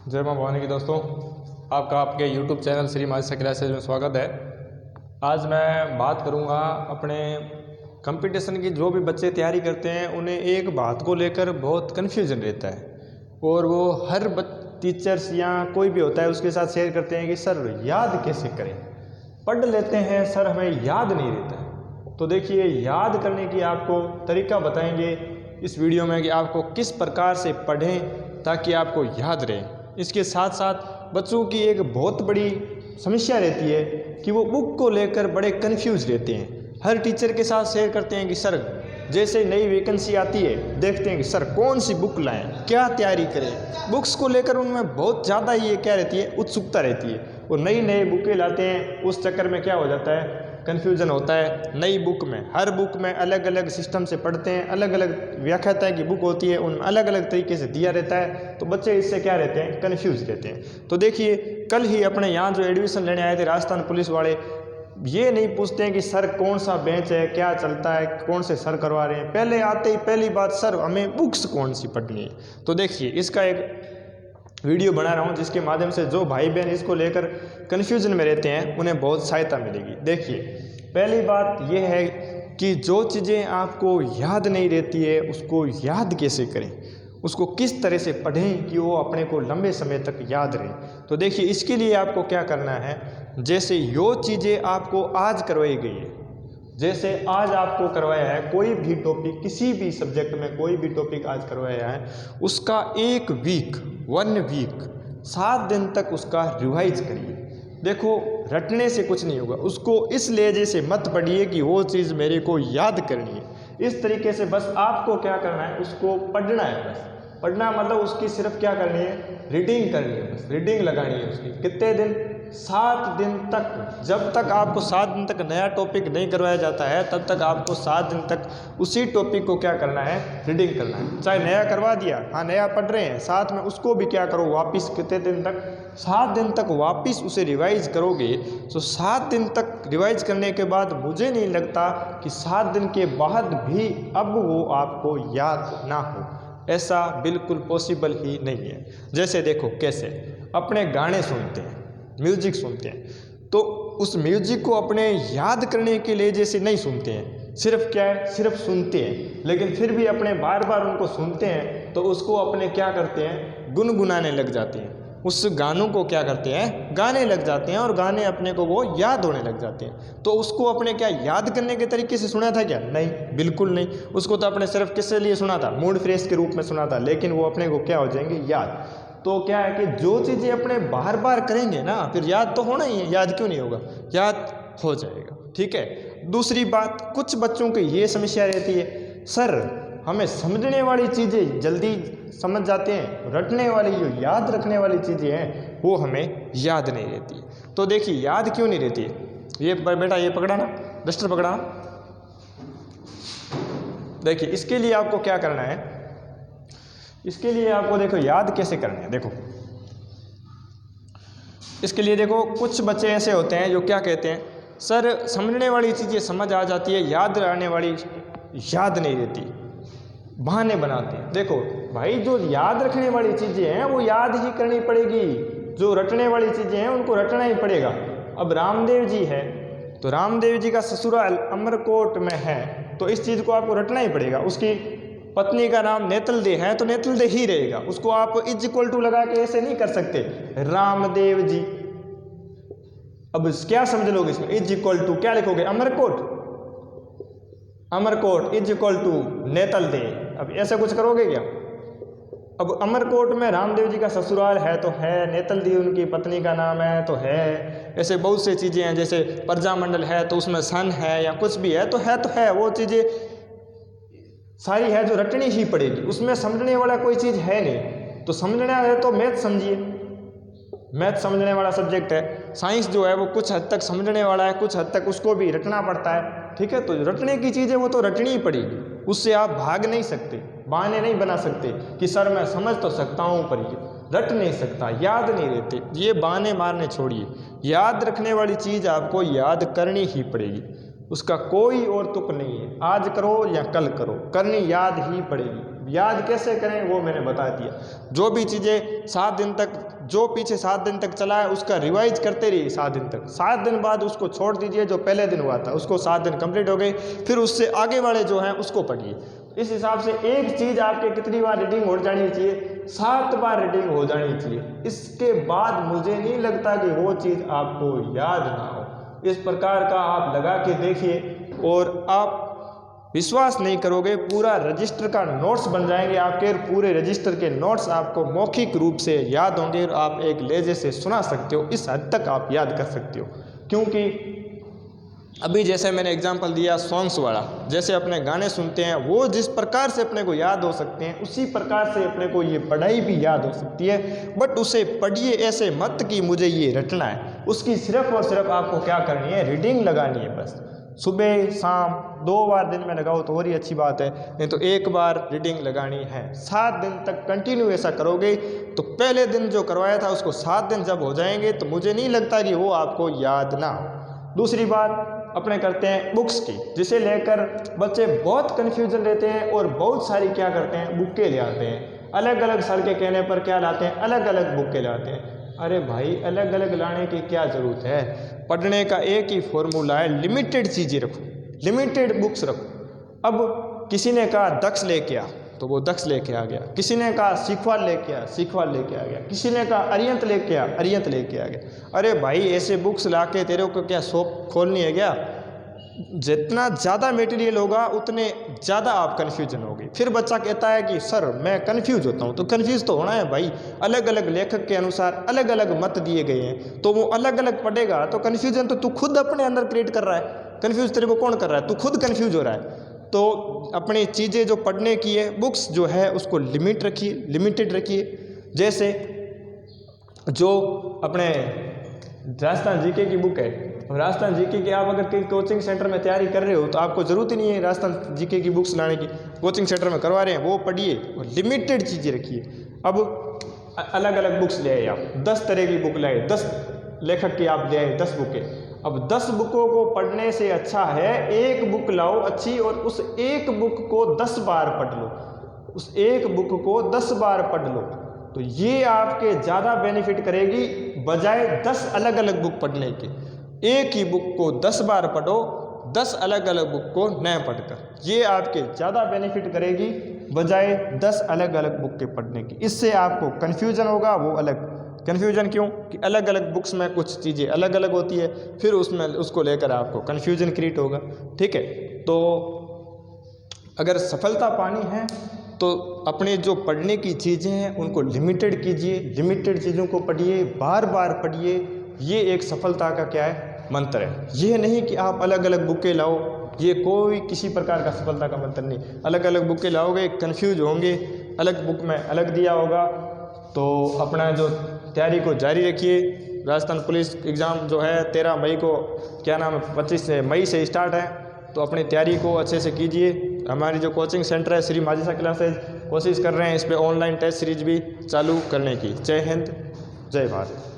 जय मां भवानी की दोस्तों, आपका आपके YouTube चैनल श्री माजिस्टर क्लासेज में स्वागत है। आज मैं बात करूंगा अपने कंपटीशन की। जो भी बच्चे तैयारी करते हैं उन्हें एक बात को लेकर बहुत कन्फ्यूजन रहता है और वो हर टीचर्स या कोई भी होता है उसके साथ शेयर करते हैं कि सर याद कैसे करें, पढ़ लेते हैं सर हमें याद नहीं रहता है। तो देखिए, याद करने की आपको तरीका बताएंगे इस वीडियो में कि आपको किस प्रकार से पढ़ें ताकि आपको याद रहे। इसके साथ साथ बच्चों की एक बहुत बड़ी समस्या रहती है कि वो बुक को लेकर बड़े कंफ्यूज रहते हैं। हर टीचर के साथ शेयर करते हैं कि सर जैसे नई वैकेंसी आती है देखते हैं कि सर कौन सी बुक लाएं, क्या तैयारी करें। बुक्स को लेकर उनमें बहुत ज़्यादा ये क्या रहती है, उत्सुकता रहती है। वो नई नई बुकें लाते हैं, उस चक्कर में क्या हो जाता है, कन्फ्यूज़न होता है। नई बुक में, हर बुक में अलग अलग सिस्टम से पढ़ते हैं, अलग अलग व्याख्याता की बुक होती है, उनमें अलग अलग तरीके से दिया रहता है, तो बच्चे इससे क्या रहते हैं, कन्फ्यूज रहते हैं। तो देखिए, कल ही अपने यहाँ जो एडमिशन लेने आए थे राजस्थान पुलिस वाले, ये नहीं पूछते हैं कि सर कौन सा बेंच है, क्या चलता है, कौन से सर करवा रहे हैं। पहले आते ही पहली बात, सर हमें बुक्स कौन सी पढ़नी है। तो देखिए, इसका एक वीडियो बना रहा हूँ जिसके माध्यम से जो भाई बहन इसको लेकर कन्फ्यूजन में रहते हैं उन्हें बहुत सहायता मिलेगी। देखिए, पहली बात यह है कि जो चीज़ें आपको याद नहीं रहती है उसको याद कैसे करें, उसको किस तरह से पढ़ें कि वो अपने को लंबे समय तक याद रहे। तो देखिए, इसके लिए आपको क्या करना है, जैसे यो चीज़ें आपको आज करवाई गई है, जैसे आज आपको करवाया है कोई भी टॉपिक, किसी भी सब्जेक्ट में कोई भी टॉपिक आज करवाया है, उसका 1 वीक 7 दिन तक उसका रिवाइज करिए। देखो, रटने से कुछ नहीं होगा, उसको इस लहजे से मत पढ़िए कि वो चीज़ मेरे को याद करनी है। इस तरीके से बस आपको क्या करना है, उसको पढ़ना है। बस पढ़ना मतलब उसकी सिर्फ क्या करनी है, रीडिंग करनी है। बस रीडिंग लगानी है उसकी। कितने दिन, 7 दिन तक। जब तक आपको 7 दिन तक नया टॉपिक नहीं करवाया जाता है तब तक आपको 7 दिन तक उसी टॉपिक को क्या करना है, रीडिंग करना है। चाहे नया करवा दिया, हाँ नया पढ़ रहे हैं, साथ में उसको भी क्या करो, वापस कितने दिन तक, 7 दिन तक वापस उसे रिवाइज करोगे। तो 7 दिन तक रिवाइज करने के बाद मुझे नहीं लगता कि 7 दिन के बाद भी अब वो आपको याद ना हो। ऐसा बिल्कुल पॉसिबल ही नहीं है। जैसे देखो, कैसे अपने गाने सुनते हैं, म्यूजिक सुनते हैं, तो उस म्यूजिक को अपने याद करने के लिए जैसे नहीं सुनते हैं, सिर्फ क्या है, सिर्फ सुनते हैं, लेकिन फिर भी अपने बार बार उनको सुनते हैं तो उसको अपने क्या करते हैं, गुनगुनाने लग जाते हैं। उस गानों को क्या करते हैं, गाने लग जाते हैं और गाने अपने को वो याद होने लग जाते हैं। तो उसको अपने क्या याद करने के तरीके से सुना था क्या? नहीं, बिल्कुल नहीं। उसको तो अपने सिर्फ किसके लिए सुना था, मूड फ्रेश के रूप में सुना था, लेकिन वो अपने को क्या हो जाएंगे, याद। तो क्या है कि जो चीज़ें अपने बार बार करेंगे ना, फिर याद तो होना ही है। याद क्यों नहीं होगा, याद हो जाएगा। ठीक है। दूसरी बात, कुछ बच्चों की ये समस्या रहती है, सर हमें समझने वाली चीज़ें जल्दी समझ जाते हैं, रटने वाली जो याद रखने वाली चीज़ें हैं वो हमें याद नहीं रहती। तो देखिए, याद क्यों नहीं रहती है, ये बेटा ये पकड़ा ना, डस्टर पकड़ा ना। देखिए, इसके लिए आपको क्या करना है, इसके लिए आपको देखो याद कैसे करना है। देखो, इसके लिए देखो, कुछ बच्चे ऐसे होते हैं जो क्या कहते हैं, सर समझने वाली चीज़ें समझ आ जाती है, याद रहने वाली याद नहीं रहती, बहाने बनाते हैं। देखो भाई, जो याद रखने वाली चीज़ें हैं वो याद ही करनी पड़ेगी, जो रटने वाली चीज़ें हैं उनको रटना ही पड़ेगा। अब रामदेव जी है तो रामदेव जी का ससुराल अमरकोट में है, तो इस चीज़ को आपको रटना ही पड़ेगा। उसकी पत्नी का नाम नेतलदे है तो नेतलदे ही रहेगा, उसको आप इज लगा के ऐसे नहीं कर सकते, रामदेव जी। अब क्या समझ लोगे इसमें, इज क्या लिखोगे, अमरकोट, अमरकोट इज नेतलदे। अब ऐसा कुछ करोगे क्या? अब अमरकोट में रामदेव जी का ससुराल है तो है, नेतलदी उनकी पत्नी का नाम है तो है, ऐसे बहुत से चीज़ें हैं। जैसे प्रजामंडल है तो उसमें सन है या कुछ भी है तो है, वो चीज़ें सारी है जो रटनी ही पड़ेगी। उसमें समझने वाला कोई चीज़ है नहीं। तो समझना है तो मैथ समझिए, मैथ समझने वाला सब्जेक्ट है। साइंस जो है वो कुछ हद तक समझने वाला है, कुछ हद तक उसको भी रटना पड़ता है। ठीक है, तो रटने की चीज़ें वो तो रटनी ही पड़ेगी, उससे आप भाग नहीं सकते, बहाने नहीं बना सकते कि सर मैं समझ तो सकता हूँ पर ये रट नहीं सकता, याद नहीं रहते। ये बहाने मारने छोड़िए, याद रखने वाली चीज़ आपको याद करनी ही पड़ेगी। उसका कोई और तुक नहीं है। आज करो या कल करो, करनी याद ही पड़ेगी। याद कैसे करें वो मैंने बता दिया। जो भी चीज़ें 7 दिन तक, जो पीछे 7 दिन तक चला है उसका रिवाइज करते रहिए 7 दिन तक। 7 दिन बाद उसको छोड़ दीजिए, जो पहले दिन हुआ था उसको 7 दिन कंप्लीट हो गए, फिर उससे आगे वाले जो हैं उसको पढ़िए। इस हिसाब से एक चीज़ आपके कितनी बार रीडिंग हो जानी चाहिए? 7 बार रीडिंग हो जानी चाहिए। इसके बाद मुझे नहीं लगता कि वो चीज़ आपको याद ना हो। इस प्रकार का आप लगा के देखिए और आप विश्वास नहीं करोगे, पूरा रजिस्टर का नोट्स बन जाएंगे आपके। पूरे रजिस्टर के नोट्स आपको मौखिक रूप से याद होंगे और आप एक लहजे से सुना सकते हो। इस हद तक आप याद कर सकते हो, क्योंकि अभी जैसे मैंने एग्जांपल दिया सॉन्ग्स वाला, जैसे अपने गाने सुनते हैं वो जिस प्रकार से अपने को याद हो सकते हैं, उसी प्रकार से अपने को ये पढ़ाई भी याद हो सकती है। बट उसे पढ़िए ऐसे मत कि मुझे ये रटना है। उसकी सिर्फ और सिर्फ आपको क्या करनी है? रीडिंग लगानी है बस। सुबह शाम 2 बार दिन में लगाओ तो और ही अच्छी बात है, नहीं तो 1 बार रीडिंग लगानी है। 7 दिन तक कंटिन्यू ऐसा करोगे तो पहले दिन जो करवाया था उसको 7 दिन जब हो जाएंगे तो मुझे नहीं लगता कि वो आपको याद ना हो। दूसरी बात अपने करते हैं बुक्स की, जिसे लेकर बच्चे बहुत कन्फ्यूजन रहते हैं और बहुत सारी क्या करते हैं, बुकें ले आते हैं। अलग अलग सर के कहने पर क्या लाते हैं? अलग अलग बुकें लाते हैं। अरे भाई अलग अलग लाने की क्या ज़रूरत है? पढ़ने का एक ही फॉर्मूला है, लिमिटेड चीज़ें रखो, लिमिटेड बुक्स रखो। अब किसी ने कहा दक्ष लेके आ तो वो दक्ष लेके आ गया, किसी ने कहा सीखवाल लेके आ, सीखवाल लेके आ गया, किसी ने कहा अरियंत लेके आ, अरियंत लेके आ गया। अरे भाई ऐसे बुक्स लाके तेरे को क्या शॉप खोलनी है क्या? जितना ज़्यादा मटेरियल होगा उतने ज़्यादा आप कन्फ्यूजन होगी। फिर बच्चा कहता है कि सर मैं कन्फ्यूज होता हूँ, तो कन्फ्यूज तो होना है भाई। अलग अलग लेखक के अनुसार अलग अलग मत दिए गए हैं, तो वो अलग अलग पढ़ेगा तो कन्फ्यूजन तो तू खुद अपने अंदर क्रिएट कर रहा है। कन्फ्यूज तेरे को कौन कर रहा है? तू खुद कन्फ्यूज हो रहा है। तो अपनी चीज़ें जो पढ़ने की है, बुक्स जो है उसको लिमिट रखिए, लिमिटेड रखिए। जैसे जो अपने राजस्थान जीके की बुक है, राजस्थान जीके की आप अगर कहीं कोचिंग सेंटर में तैयारी कर रहे हो तो आपको ज़रूरत ही नहीं है राजस्थान जीके की बुक्स लाने की। कोचिंग सेंटर में करवा रहे हैं वो पढ़िए और लिमिटेड चीज़ें रखिए। अब अलग अलग बुक्स ले आए आप, 10 तरह की बुक लाए, 10 लेखक की आप ले आए, 10 बुकें। अब 10 बुकों को पढ़ने से अच्छा है एक बुक लाओ अच्छी और उस एक बुक को 10 बार पढ़ लो, उस एक बुक को 10 बार पढ़ लो, तो ये आपके ज़्यादा बेनिफिट करेगी बजाय 10 अलग अलग बुक पढ़ने के। एक ही बुक को 10 बार पढ़ो, 10 अलग अलग बुक को न पढ़कर, ये आपके ज़्यादा बेनिफिट करेगी बजाय 10 अलग अलग बुक के पढ़ने की। इससे आपको कन्फ्यूजन होगा, वो अलग। कन्फ्यूजन क्यों? कि अलग अलग बुक्स में कुछ चीज़ें अलग अलग होती है, फिर उसमें उसको लेकर आपको कन्फ्यूजन क्रिएट होगा। ठीक है, तो अगर सफलता पानी है तो अपने जो पढ़ने की चीज़ें हैं उनको लिमिटेड कीजिए, लिमिटेड चीज़ों को पढ़िए, बार बार पढ़िए। ये एक सफलता का क्या है? मंत्र है। ये नहीं कि आप अलग अलग बुकें लाओ, ये कोई किसी प्रकार का सफलता का मंत्र नहीं। अलग अलग बुकें लाओगे कन्फ्यूज होंगे, अलग बुक में अलग दिया होगा। तो अपना जो तैयारी को जारी रखिए। राजस्थान पुलिस एग्ज़ाम जो है 13 मई को, क्या नाम है, 25 मई से स्टार्ट है, तो अपनी तैयारी को अच्छे से कीजिए। हमारी जो कोचिंग सेंटर है श्री माजिसा क्लासेज, कोशिश कर रहे हैं इस पर ऑनलाइन टेस्ट सीरीज भी चालू करने की। जय हिंद, जय भारत।